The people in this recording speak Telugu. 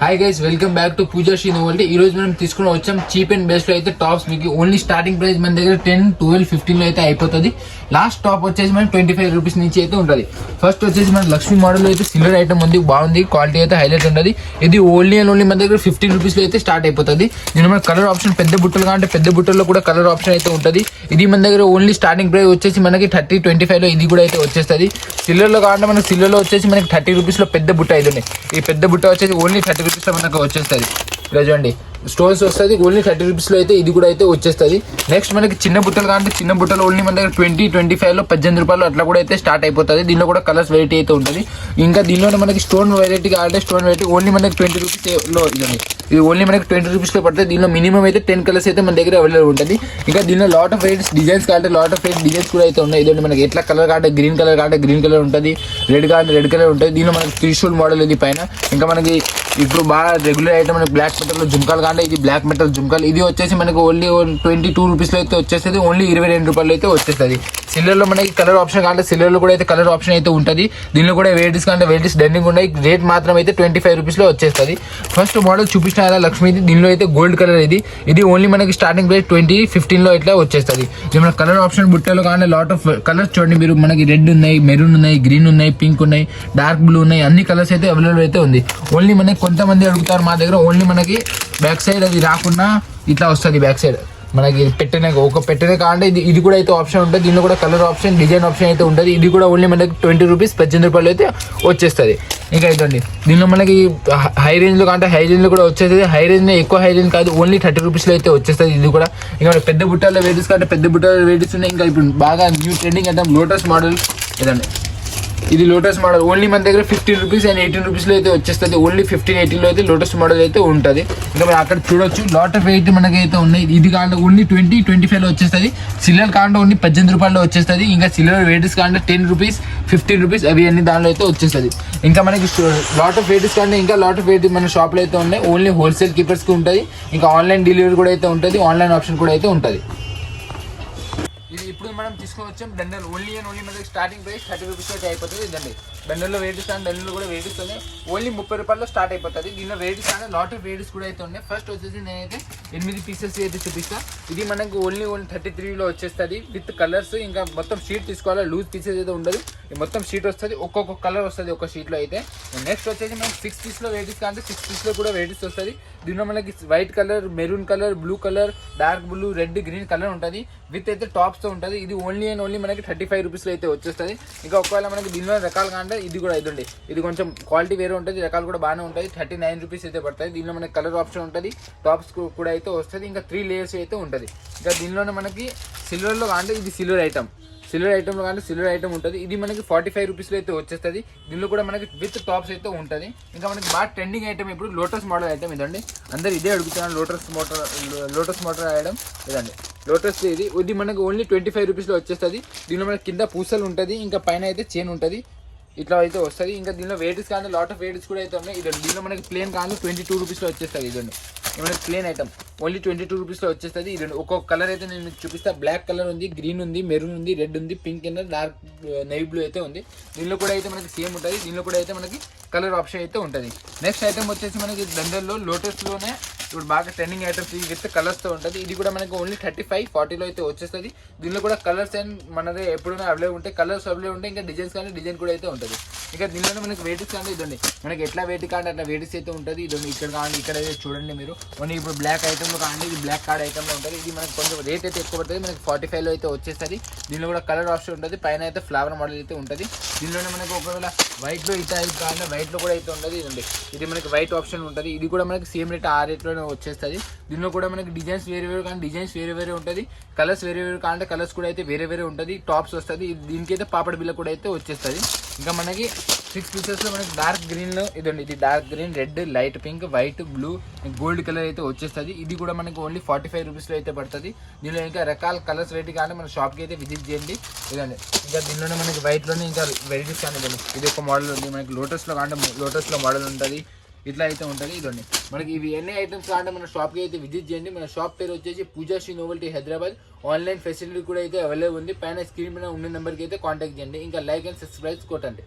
Hi guys, welcome back to Pooja Sri Novelty. ఈ రోజు మనం తీసుకుని వచ్చాం చీప్ అండ్ బెస్ట్ లో అయితే టాప్స్. మీకు ఓన్లీ స్టార్టింగ్ ప్రైస్ మన దగ్గర 10, 12, 15 లో అయితే అయిపోతుంది. లాస్ట్ టాప్ వచ్చేసి మనకి 25 రూపీస్ నుంచి అయితే ఉంటుంది. ఫస్ట్ వచ్చేసి మన లక్ష్మీ మోడల్ అయితే సిల్వర్ ఐటమ్ ఉంది, బాగుంది, క్వాలిటీ అయితే హైలైట్ ఉంటుంది. ఇది ఓన్లీ అండ్ ఓన్లీ మన దగ్గర 15 రూపీస్ లో అయితే స్టార్ట్ అయిపోతుంది. దీని మన కలర్ ఆప్షన్ పెద్ద బుట్టలు కాంటే పెద్ద బుట్టల్లో కూడా కలర్ ఆప్షన్ అయితే ఉంటుంది. ఇది మన దగ్గర ఓన్లీ స్టార్టింగ్ ప్రైస్ వచ్చేసి మనకి 30, 25 లో ఇది కూడా అయితే వచ్చేస్తుంది. సిల్వర్ లో కాంటే మనకి సిల్వర్ లో వచ్చేసి మనకి 30 రూపీస్ లో పెద్ద బుట్ట అయితే ఉన్నాయి. ఈ పెద్ద బుట్ట వచ్చేసి ఓన్లీ 30 రూపీస్ లో మనకు వచ్చేస్తుంది. ఇలా చూడండి, స్టోన్స్ వస్తుంది, ఓన్లీ 30 రూపీస్ లో అయితే ఇది కూడా అయితే వచ్చేస్తుంది. నెక్స్ట్ మనకి చిన్న బుట్టలు కాంటే చిన్న బుట్టలు ఓన్లీ మన దగ్గర 20, 25 లో 18 రూపాయలు అట్లా కూడా అయితే స్టార్ట్ అయిపోతుంది. దీనిలో కూడా కలర్స్ వెరైటీ అయితే ఉంటుంది. ఇంకా దీనిలో మనకి స్టోన్ వెరైటీ కావాలంటే స్టోన్ వెరైటీ ఓన్లీ మనకి 20 రూపీస్ లో ఇదండి. ఇది ఓన్లీ మనకి 20 రూపీస్ లో పడుతుంది. దీనిలో మినిమం అయితే 10 కలర్స్ అయితే మన దగ్గర అవైలబుల్ ఉంటుంది. ఇంకా దీనిలో లాట్ ఆఫ్ వెరైటీస్ డిజైన్స్ కావాలంటే లాట్ ఆఫ్ వెరైటీ డిజైన్స్ కూడా అయితే ఉన్నాయి. ఇదండి మనకి ఎట్లా కలర్ కావాలంటే గ్రీన్ కలర్ కావాలంటే గ్రీన్ కలర్ ఉంటుంది, రెడ్ కావాలంటే రెడ్ కలర్ ఉంటుంది. దీనిలో మనకి త్రిశూల్ మోడల్ ఇది పైన. ఇంకా మనకి ఇప్పుడు బాగా రెగ్యులర్ ఐటమ్ మనకి బ్లాక్ మెటల్ లో జుమ్కాలు కావాలంటే ఇది బ్లాక్ మెటల్ జుమ్కాలు. ఇది వచ్చేసి మనకి ఓన్లీ 22 రూపీస్ లో అయితే వచ్చేస్తుంది. ఓన్లీ 22 రూపాయలు అయితే వచ్చేస్తుంది. సిల్వర్ లో మనకి కలర్ ఆప్షన్ కావాలంటే సిల్వర్ లో కూడా అయితే కలర్ ఆప్షన్ అయితే ఉంటుంది. దీనిలో కూడా వెరైటీస్ కావాలంటే వెరైటీస్ డెండింగ్ ఉన్నాయి. రేట్ మాత్రం అయితే 25 రూపీస్ లో వచ్చేస్తుంది. ఫస్ట్ మోడల్ చూపించిన లక్ష్మీది, దీనిలో అయితే గోల్డ్ కలర్ ఇది ఓన్లీ మనకి స్టార్టింగ్ ప్రైస్ 20, 15 లో ఇట్లా వచ్చేస్తుంది. మన కలర్ ఆప్షన్ బుట్టలో కానీ లాట్ ఆఫ్ కలర్స్ చూడండి మీరు. మనకి రెడ్ ఉన్నాయి, మెరూన్ ఉన్నాయి, గ్రీన్ ఉన్నాయి, పింక్ ఉన్నాయి, డార్క్ బ్లూ ఉన్నాయి, అన్ని కలర్స్ అయితే అవైలబుల్ అయితే ఉంది. ఓన్లీ మనకి కొంతమంది అడుగుతారు మా దగ్గర ఓన్లీ మనకి బ్యాక్ సైడ్ అది రాకుండా ఇట్లా వస్తుంది. బ్యాక్ సైడ్ మనకి పెట్టిన కావాలంటే ఇది కూడా అయితే ఆప్షన్ ఉంటుంది. దీనిలో కూడా కలర్ ఆప్షన్, డిజైన్ ఆప్షన్ అయితే ఉంటుంది. ఇది కూడా ఓన్లీ మనకి 20 రూపీస్, 18 రూపాయలు అయితే వచ్చేస్తుంది. ఇంకా ఇదండి, దీనిలో మనకి హై రేంజ్ లో కాంటే హై రేంజ్ లో కూడా వచ్చేస్తుంది. హై రేంజ్ ఎక్కువ హై రేంజ్ కాదు, ఓన్లీ 30 రూపీస్ లో అయితే వచ్చేస్తుంది. ఇది కూడా ఇంకా పెద్ద బుట్టాల వెరైటీస్ కంటే పెద్ద బుట్టాల వెరైటీస్ ఉన్నాయి. ఇంకా ఇప్పుడు బాగా న్యూ ట్రెండింగ్ అంటే లోటస్ మోడల్ ఇదండి. ఇది లోటస్ మోడల్ ఓన్లీ మన దగ్గర 15 రూపీస్ అండ్ 18 రూపీస్ లో అయితే వచ్చేస్తుంది. ఓన్లీ 15, 18 లో అయితే లోటస్ మోడల్ అయితే ఉంటుంది. ఇంకా మనం అక్కడ చూడొచ్చు లాట్ ఆఫ్ వెయిట్ మనకి అయితే ఉన్నాయి. ఇది కాంటే ఓన్లీ 20, 25 లో వచ్చేస్తుంది. సిల్వర్ కాంటే ఓన్లీ 18 రూపాయల్లో వచ్చేస్తుంది. ఇంకా సిల్వర్ వెరైటీస్ కాంటే 10 రూపీస్, 15 రూపీస్ అవి అన్ని దానిలో అయితే వచ్చేస్తుంది. ఇంకా మనకి లాట్ ఆఫ్ వెరైటీస్ కంటే ఇంకా లాట్ ఆఫ్ వెరైటీ మన షాప్లో అయితే ఉన్నాయి. ఓన్లీ హోల్సేల్ కీపర్స్కి ఉంటుంది. ఇంకా ఆన్లైన్ డెలివరీ కూడా అయితే ఉంటుంది, ఆన్లైన్ ఆప్షన్ కూడా అయితే ఉంటుంది. ఇది ఇప్పుడు మనం తీసుకొచ్చాం బండల్ ఓన్లీ అండ్ ఓన్లీ మనకి స్టార్టింగ్ ప్రైస్ 30 రూపీస్ అయితే అయిపోతుంది. ఇదండి బండల్లో వెరైటీస్ కానీ బండల్లో కూడా వెరైటీస్ ఉన్నాయి. ఓన్లీ 30 రూపాయల్లో స్టార్ట్ అయిపోతుంది. దీనిలో వెరైటీస్ కానీ లాట్ ఆఫ్ వెరైటీస్ కూడా అయితే ఉన్నాయి. ఫస్ట్ వచ్చేసి నేనైతే 8 పీసెస్ అయితే చూపిస్తాను. ఇది మనకి ఓన్లీ 33 లో వచ్చేస్తుంది విత్ కలర్స్. ఇంకా మొత్తం షీట్ తీసుకోవాలి, లూజ్ పీసెస్ అయితే ఉండదు, మొత్తం షీట్ వస్తుంది. ఒక్కొక్క కలర్ వస్తుంది ఒక షీట్లో అయితే. నెక్స్ట్ వచ్చేసి మనకి 6 పీస్ లో వెరైటీస్ కానీ 6 పీస్ లో కూడా వెరైటీస్ వస్తుంది. దీనిలో మనకి white colour, maroon colour, blue colour, dark blue, red, green colour ఉంటుంది. విత్ అయితే టాప్స్ తో ఉంటుంది. ఇది ఓన్లీ అండ్ ఓన్లీ మనకి 35 రూపీస్ లో అయితే వచ్చేస్తుంది. ఇంకా ఒకవేళ మనకి దీనిలో రకాలు కాంటే ఇది కూడా ఇదండి. ఇది కొంచెం క్వాలిటీ వేరే ఉంటుంది, రకాలు కూడా బాగానే ఉంటుంది. 39 రూపీస్ అయితే పడుతుంది. దీనిలో మనకి కలర్ ఆప్షన్ ఉంటుంది, టాప్స్ కూడా అయితే వస్తుంది. ఇంకా 3 లేయర్స్ అయితే ఉంటుంది. ఇంకా దీనిలోనే మనకి సిల్వర్లో కాంటే ఇది సిల్వర్ ఐటమ్లో కానీ సిల్వర్ ఐటమ్ ఉంటుంది. ఇది మనకి 45 రూపీస్లో అయితే వచ్చేస్తుంది. దీనిలో కూడా మనకి విత్ టాప్స్ అయితే ఉంటుంది. ఇంకా మనకి బాగా ట్రెండింగ్ ఐటమ్ ఇప్పుడు లోటస్ మోడల్ ఐటమ్ ఇదండి. అందరు ఇదే అడుగుతున్నాను, లోటస్ మోడల్ ఐటమ్ ఇదండి. లోటస్ ఇది మనకి ఓన్లీ 25 రూపీస్లో వచ్చేస్తుంది. దీనిలో మనకి కింద పూసలు ఉంటుంది, ఇంకా పైన అయితే చైన్ ఉంటుంది, ఇట్లా అయితే వస్తుంది. ఇంకా దీనిలో వెరైటీస్ కానీ లాట్ ఆఫ్ వెరైటీస్ కూడా అయితే ఉన్నాయి. ఇదండి దీనిలో మనకి ప్లేన్ కానీ 22 రూపీస్లో వచ్చేస్తుంది. ఇదండి మనకి ప్లేన్ ఐటమ్ ఓన్లీ 22 రూపీస్లో వచ్చేస్తుంది. ఇది ఒక్కొక్క కలర్ అయితే నేను మీకు చూపిస్తా. బ్లాక్ కలర్ ఉంది, గ్రీన్ ఉంది, మెరూన్ ఉంది, రెడ్ ఉంది, pink and dark navy blue అయితే ఉంది. దీనిలో కూడా అయితే మనకి సేమ్ ఉంటుంది. దీనిలో కూడా అయితే మనకి కలర్ ఆప్షన్ అయితే ఉంటుంది. నెక్స్ట్ ఐటమ్ వచ్చేసి మనకి దండల్లో లోటస్లోనే ఇప్పుడు బాగా ట్రెండింగ్ ఐటమ్స్ విత్ కలర్స్తో ఉంటుంది. ఇది కూడా మనకి ఓన్లీ 35, 40లో అయితే వచ్చేస్తుంది. దీనిలో కూడా కలర్స్ అండ్ మనది ఎప్పుడైనా అవైలబుల్ ఉంటాయి, కలర్స్ అవైలబుల్ ఉంటాయి. ఇంకా డిజైన్స్ కానీ డిజైన్ కూడా అయితే ఉంటుంది. ఇంకా దీనిలోనే మనకి వెరైటీస్ కానీ ఇదండి, మనకి ఎట్లా వెరైటీ కాంటే అట్లా వెరైటీస్ అయితే ఉంటుంది. ఇదండి ఇక్కడ కానీ ఇక్కడ అయితే చూడండి మీరు. ఓన్లీ ఇప్పుడు బ్లాక్ ఐటమ్లో కానీ ఇది బ్లాక్ కార్డ్ ఐటమ్లో ఉంటుంది. ఇది మనకి కొంచెం రేట్ అయితే ఎక్కువ పడుతుంది. మనకి 45లో అయితే వచ్చేస్తుంది. దీనిలో కూడా కలర్ ఆప్షన్ ఉంటుంది, పైన అయితే ఫ్లవర్ మోడల్ అయితే ఉంటుంది. దీనిలోనే మనకి ఒకవేళ వైట్లో ఇట్లా కానీ వైట్లో కూడా అయితే ఉంటుంది. ఇదండి ఇది మనకి వైట్ ఆప్షన్ ఉంటుంది. ఇది కూడా మనకి సేమ్ రేట్ ఆ రేట్లోనే వచ్చేస్తుంది. దీనిలో కూడా మనకి డిజైన్స్ వేరే కానీ డిజైన్స్ వేరే ఉంటుంది, కలర్స్ వేరే కాంటే కలర్స్ కూడా అయితే వేరే ఉంటుంది, టాప్స్ వస్తుంది. దీనికైతే పాపడ బిల్ల కూడా అయితే వచ్చేస్తుంది. ఇంకా మనకి 6 పీసెస్లో మనకి డార్క్ గ్రీన్లో ఇదండి, ఇది dark green, red, light pink, white, blue, gold colour అయితే వచ్చేస్తుంది. ఇది కూడా మనకి ఓన్లీ 45 రూపీస్లో అయితే పడుతుంది. దీనిలో ఇంకా రకాల కలర్స్ వెరైటీ కానీ మన షాప్కి అయితే విజిట్ చేయండి. ఇదండి ఇంకా దీనిలోనే మనకి వైట్లోనే ఇంకా వెరైటీస్ కానీ ఇదండి. ఇది ఒక మోడల్ ఉంది మనకి లోటస్లో కానీ లోటస్లో మోడల్ ఉంటుంది, ఇట్లా అయితే ఉంటుంది. ఇదండి మనకి ఇవి ఎన్ని ఐటమ్స్ అంటే మన షాప్కి అయితే విజిట్ చేయండి. మన షాప్ పేరు వచ్చేసి Pooja Sri Novelty Hyderabad. Online facility కూడా అయితే అవైలబుల్ ఉంది. పైన స్క్రీన్ మీద ఉన్న నెంబర్కి అయితే కాంటాక్ట్ చేయండి. ఇంకా లైక్ అండ్ సబ్స్క్రైబ్ కొట్టండి.